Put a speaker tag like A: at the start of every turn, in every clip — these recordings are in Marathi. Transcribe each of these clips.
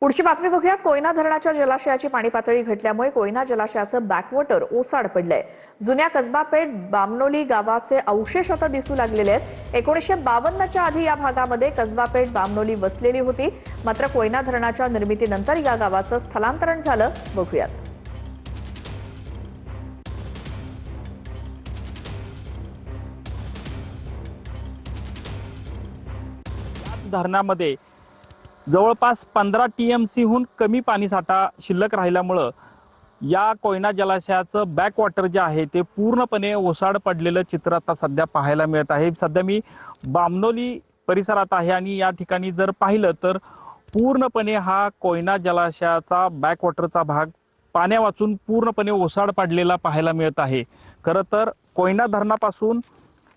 A: पुढची बातमी बघूयात। कोयना धरणाच्या जलाशयाची पाणी पातळी घटल्यामुळे कोयना जलाशयाचं बॅकवॉटर ओसाड पडलंय। जुन्या कसबा पेठ बामनोली गावाचे अवशेष आता दिसू लागलेले आहेत। 1952च्या आधी या भागामध्ये कसबा पेठ बामनोली वसलेली होती, मात्र कोयना धरणाच्या निर्मितीनंतर या गावाचं स्थलांतरण झालं। बघूयात।
B: धरणामध्ये जवळपास 15 TMCहून कमी पाणीसाठा शिल्लक राहिल्यामुळे या कोयना जलाशयाचं बॅकवॉटर जे आहे ते पूर्णपणे ओसाड पडलेलं चित्र आता सध्या पाहायला मिळत आहे। सध्या मी बामनोली परिसरात आहे आणि या ठिकाणी जर पाहिलं तर पूर्णपणे हा कोयना जलाशयाचा बॅकवॉटरचा भाग पाण्या वाचून पूर्णपणे ओसाड पडलेला पाहायला मिळत आहे। खरं तर कोयना धरणापासून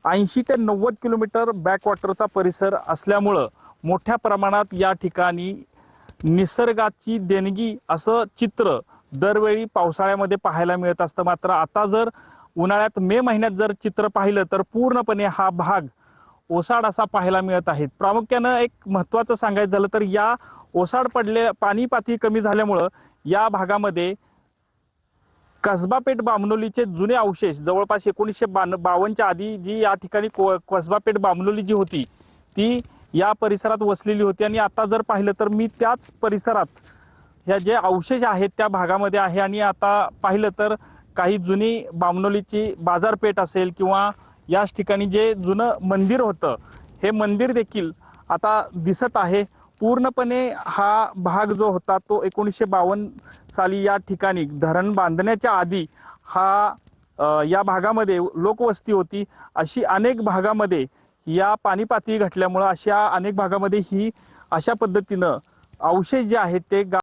B: 80 ते 90 किलोमीटर बॅकवॉटरचा परिसर असल्यामुळं मोठ्या प्रमाणात या ठिकाणी निसर्गाची देणगी असं चित्र दरवेळी पावसाळ्यामध्ये पाहायला मिळत असतं। मात्र आता जर उन्हाळ्यात मे महिन्यात जर चित्र पाहिलं तर पूर्णपणे हा भाग ओसाड असा पाहायला मिळत आहे। प्रामुख्यानं एक महत्त्वाचं सांगायचं झालं तर या ओसाड पाणी पातळी कमी झाल्यामुळं या भागामध्ये कसबा पेठ बामनोलीचे जुने अवशेष जवळपास 1952च्या आधी जी या ठिकाणी कसबा पेठ बामनोली जी होती ती या परिसरात वसलेली होती आणि आता जर पाहिलं तर मी त्याच परिसरात ह्या जे अवशेष आहेत त्या भागामध्ये आहे। आणि आता पाहिलं तर काही जुनी बामनोलीची बाजारपेठ असेल किंवा याच ठिकाणी जे जुनं मंदिर होतं हे मंदिर देखील आता दिसत आहे। पूर्णपणे हा भाग जो होता तो 1952 साली या ठिकाणी धरण बांधण्याच्या आधी हा या भागामध्ये लोकवस्ती होती। अशी अनेक भागामध्ये या पाणी पातळी घटल्यामुळे अशा अनेक भागामध्ये ही अशा पद्धतीनं अवशेष जे आहेत ते